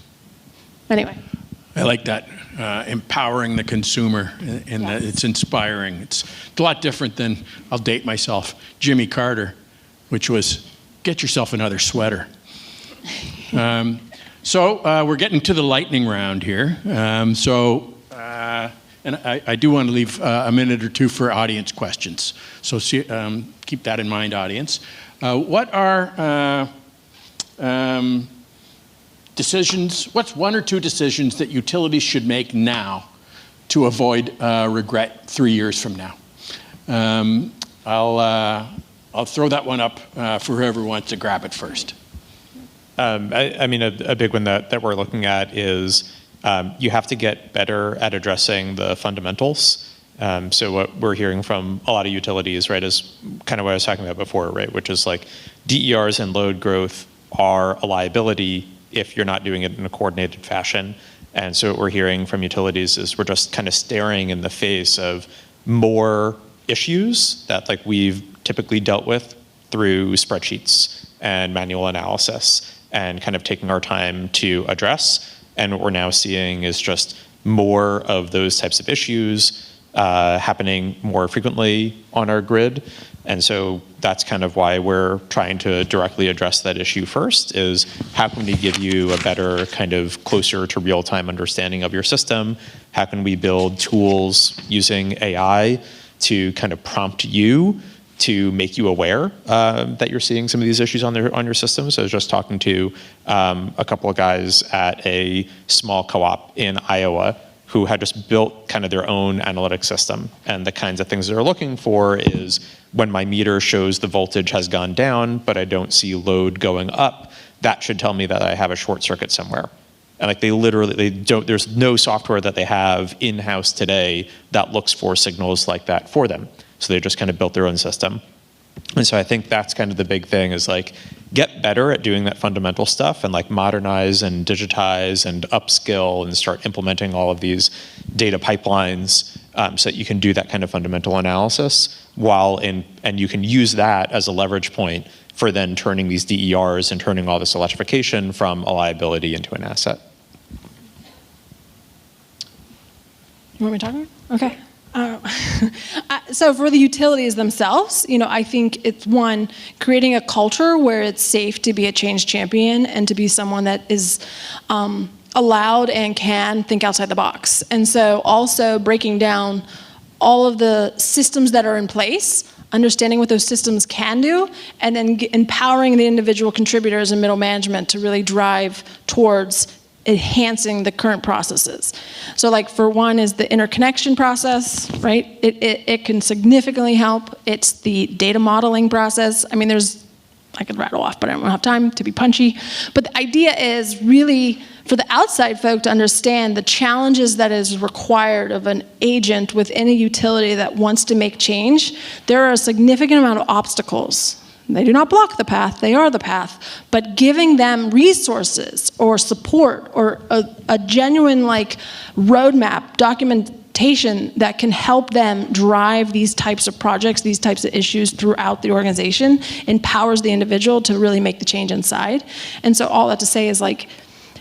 Anyway. I like that, empowering the consumer, and Yes. it's inspiring. It's a lot different than, I'll date myself, Jimmy Carter, which was, get yourself another sweater. So we're getting to the lightning round here. And I do want to leave a minute or two for audience questions. So keep that in mind, audience. What are decisions, what's one or two decisions that utilities should make now to avoid regret 3 years from now? I'll throw that one up for whoever wants to grab it first. I mean, a big one that we're looking at is you have to get better at addressing the fundamentals. So what we're hearing from a lot of utilities, right, is kind of what I was talking about before, right, which is DERs and load growth are a liability if you're not doing it in a coordinated fashion. And so what we're hearing from utilities is we're just kind of staring in the face of more issues that we've typically dealt with through spreadsheets and manual analysis and kind of taking our time to address. And what we're now seeing is just more of those types of issues happening more frequently on our grid. And so that's kind of why we're trying to directly address that issue first, is how can we give you a better kind of closer to real-time understanding of your system? How can we build tools using AI to kind of prompt you to make you aware that you're seeing some of these issues on your system. So I was just talking to a couple of guys at a small co-op in Iowa who had just built kind of their own analytic system. And the kinds of things they're looking for is when my meter shows the voltage has gone down, but I don't see load going up, that should tell me that I have a short circuit somewhere. And like there's no software that they have in-house today that looks for signals like that for them. So they just kind of built their own system. And so I think that's kind of the big thing is like, get better at doing that fundamental stuff and like modernize and digitize and upskill and start implementing all of these data pipelines so that you can do that kind of fundamental analysis and you can use that as a leverage point for then turning these DERs and turning all this electrification from a liability into an asset. You want me to talk? Okay. So for the utilities themselves, I think it's one, creating a culture where it's safe to be a change champion and to be someone that is allowed and can think outside the box. And so also breaking down all of the systems that are in place, understanding what those systems can do, and then empowering the individual contributors and middle management to really drive towards enhancing the current processes. So like for one is the interconnection process, right? It can significantly help. It's the data modeling process. I mean, I could rattle off, but I don't have time to be punchy. But the idea is really for the outside folk to understand the challenges that is required of an agent within a utility that wants to make change. There are a significant amount of obstacles. They do not block the path, they are the path. But giving them resources or support or a genuine roadmap, documentation that can help them drive these types of projects, these types of issues throughout the organization, empowers the individual to really make the change inside. And so all that to say is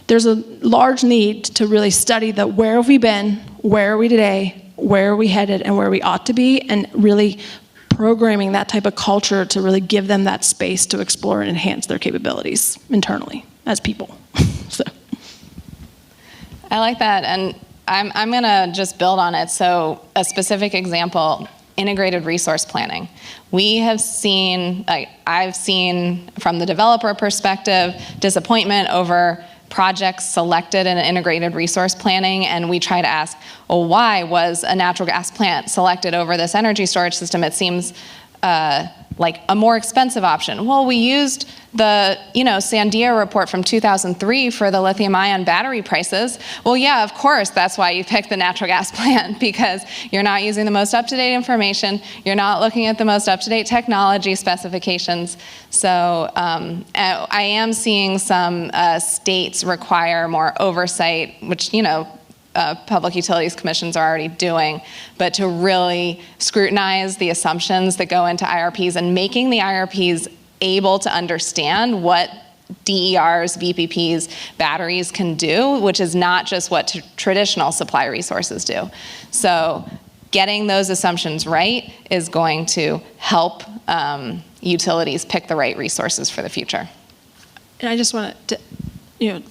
there's a large need to really study where have we been, where are we today, where are we headed, and where we ought to be, and really programming that type of culture to really give them that space to explore and enhance their capabilities internally as people. So. I like that, and I'm going to just build on it. So a specific example, integrated resource planning. We have seen, I've seen from the developer perspective, disappointment over projects selected in integrated resource planning, and we try to ask, well, why was a natural gas plant selected over this energy storage system? It seems like a more expensive option. Well, we used the Sandia report from 2003 for the lithium-ion battery prices. Well, yeah, of course, that's why you picked the natural gas plant, because you're not using the most up-to-date information, you're not looking at the most up-to-date technology specifications. So I am seeing some states require more oversight, which, public utilities commissions are already doing, but to really scrutinize the assumptions that go into IRPs and making the IRPs able to understand what DERs, VPPs, batteries can do, which is not just what traditional supply resources do. So getting those assumptions right is going to help utilities pick the right resources for the future. And I just want to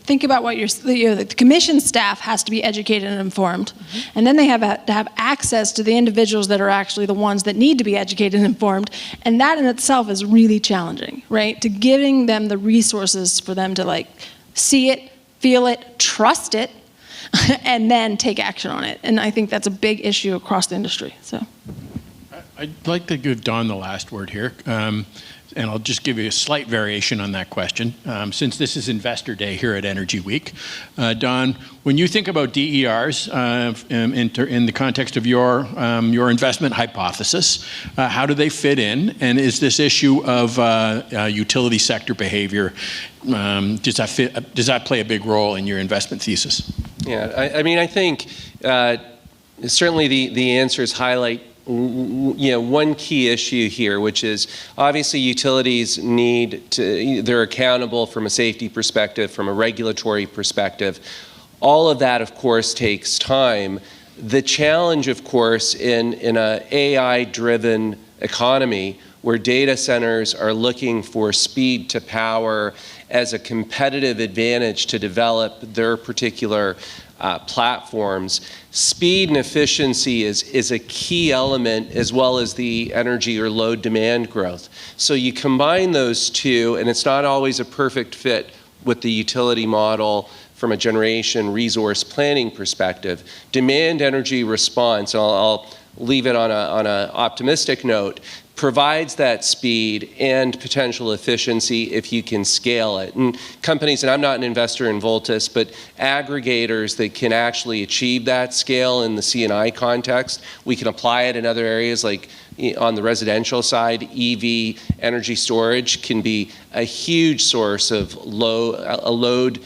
think about what the commission staff has to be educated and informed, and then they have to have access to the individuals that are actually the ones that need to be educated and informed, and that in itself is really challenging, right? To giving them the resources for them to see it, feel it, trust it, and then take action on it. And I think that's a big issue across the industry. So, I'd like to give Dawn the last word here. And I'll just give you a slight variation on that question. Since this is Investor Day here at Energy Week, Dawn, when you think about DERs in the context of your investment hypothesis, how do they fit in? And is this issue of utility sector behavior, does that play a big role in your investment thesis? Yeah, I think certainly the answers highlight one key issue here, which is obviously utilities they're accountable from a safety perspective, from a regulatory perspective. All of that, of course, takes time. The challenge, of course, in an AI-driven economy where data centers are looking for speed to power as a competitive advantage to develop their particular platforms. Speed and efficiency is a key element, as well as the energy or load demand growth. So you combine those two, and it's not always a perfect fit with the utility model from a generation resource planning perspective. Demand energy response, I'll leave it on an optimistic note, provides that speed and potential efficiency if you can scale it. And companies, and I'm not an investor in Voltus, but aggregators that can actually achieve that scale in the C&I context, we can apply it in other areas like on the residential side. EV energy storage can be a huge source of load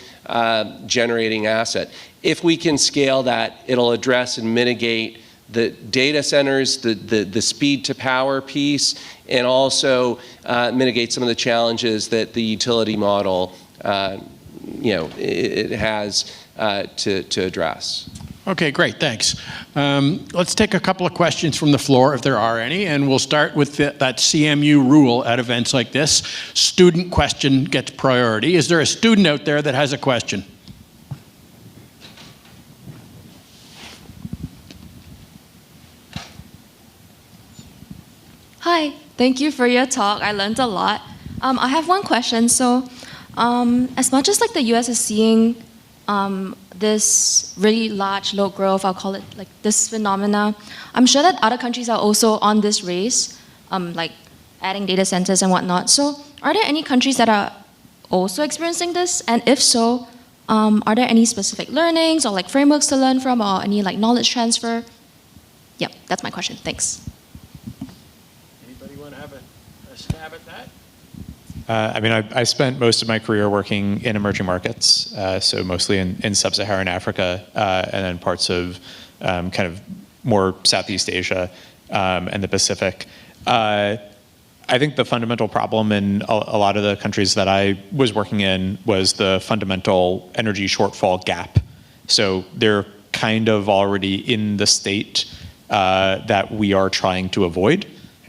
generating asset. If we can scale that, it'll address and mitigate the data centers, the speed to power piece, and also mitigate some of the challenges that the utility model it has to address. Okay, great, thanks. Let's take a couple of questions from the floor, if there are any, and we'll start with that CMU rule at events like this. Student question gets priority. Is there a student out there that has a question? Hi, thank you for your talk. I learned a lot. I have one question. So, as much as like the U.S. is seeing this really large load growth, I'll call it like this phenomena, I'm sure that other countries are also on this race, like adding data centers and whatnot. So, are there any countries that are also experiencing this? And if so, are there any specific learnings or like frameworks to learn from, or any like knowledge transfer? Yeah, that's my question. Thanks. Stab at that? I mean, I spent most of my career working in emerging markets, so mostly in sub-Saharan Africa and then parts of kind of more Southeast Asia and the Pacific. I think the fundamental problem in a lot of the countries that I was working in was the fundamental energy shortfall gap. So they're kind of already in the state that we are trying to avoid.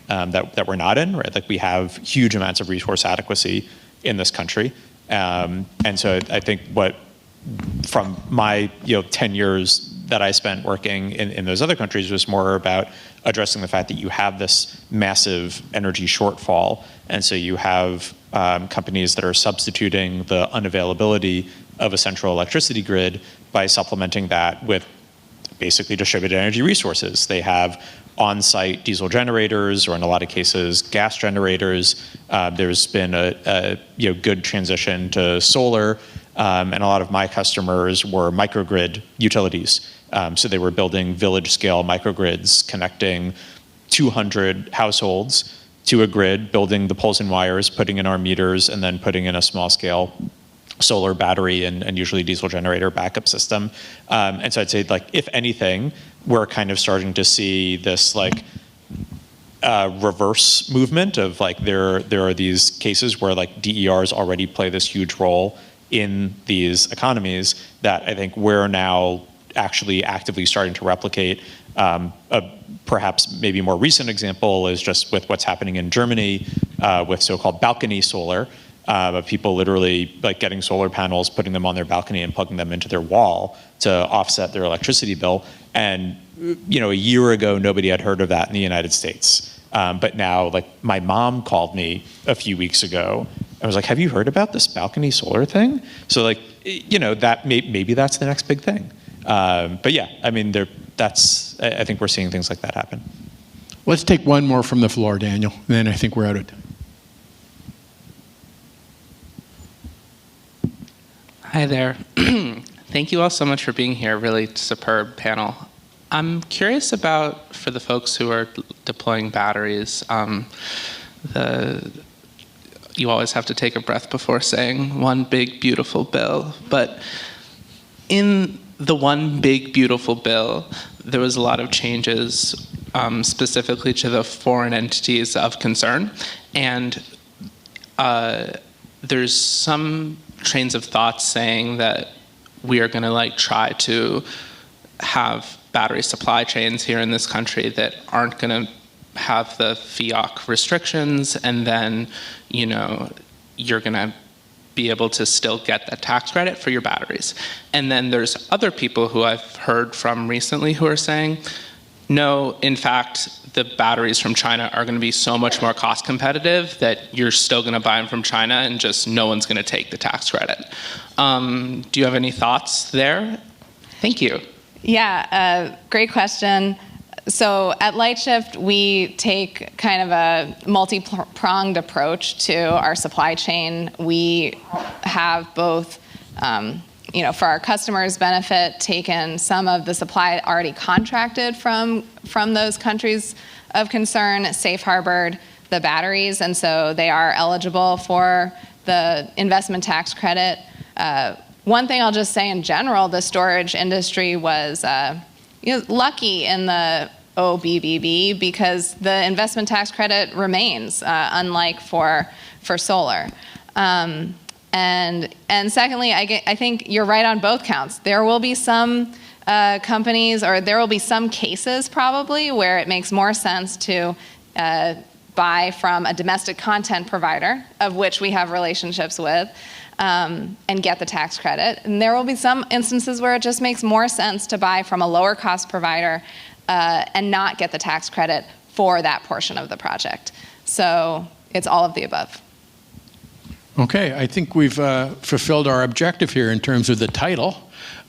That we're not in, right? Like we have huge amounts of resource adequacy in this country. And so I think from my 10 years that I spent working in those other countries was more about addressing the fact that you have this massive energy shortfall. And so you have companies that are substituting the unavailability of a central electricity grid by supplementing that with basically distributed energy resources. They have on-site diesel generators, or in a lot of cases, gas generators. There's been a good transition to solar, and a lot of my customers were microgrid utilities. So they were building village-scale microgrids, connecting 200 households to a grid, building the poles and wires, putting in our meters, and then putting in a small-scale solar battery and usually diesel generator backup system. And so I'd say, like, if anything, we're kind of starting to see this like reverse movement of like there are these cases where like DERs already play this huge role in these economies that I think we're now actually actively starting to replicate. A perhaps maybe more recent example is just with what's happening in Germany with so-called balcony solar. Of people literally like getting solar panels, putting them on their balcony and plugging them into their wall to offset their electricity bill. And a year ago, nobody had heard of that in the United States. But now, like my mom called me a few weeks ago and was like, "Have you heard about this balcony solar thing?" So like, that maybe that's the next big thing. But yeah, I mean, I think we're seeing things like that happen. Let's take one more from the floor, Daniel, and then I think we're out of time. Hi there. Thank you all so much for being here. Really superb panel. I'm curious about, for the folks who are deploying batteries, you always have to take a breath before saying one big beautiful bill. But in the one big beautiful bill, there was a lot of changes specifically to the foreign entities of concern. And there's some trains of thought saying that we are going to try to have battery supply chains here in this country that aren't going to have the FIOC restrictions, and then you're going to be able to still get that tax credit for your batteries. And then there's other people who I've heard from recently who are saying, no, in fact, the batteries from China are going to be so much more cost competitive that you're still going to buy them from China and just no one's going to take the tax credit. Do you have any thoughts there? Thank you. Yeah, great question. So at LightShift, we take kind of a multi-pronged approach to our supply chain. We have both, for our customers' benefit, taken some of the supply already contracted from those countries of concern, safe harbored the batteries, and so they are eligible for the investment tax credit. One thing I'll just say in general, the storage industry was lucky in the OBBB because the investment tax credit remains, unlike for solar. And secondly, I think you're right on both counts. There will be some companies, or there will be some cases probably where it makes more sense to buy from a domestic content provider, of which we have relationships with, and get the tax credit. And there will be some instances where it just makes more sense to buy from a lower cost provider and not get the tax credit for that portion of the project. So it's all of the above. Okay, I think we've fulfilled our objective here in terms of the title.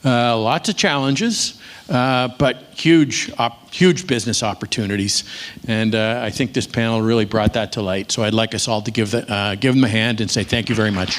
Lots of challenges, but huge business opportunities. And I think this panel really brought that to light. So I'd like us all to give them a hand and say thank you very much.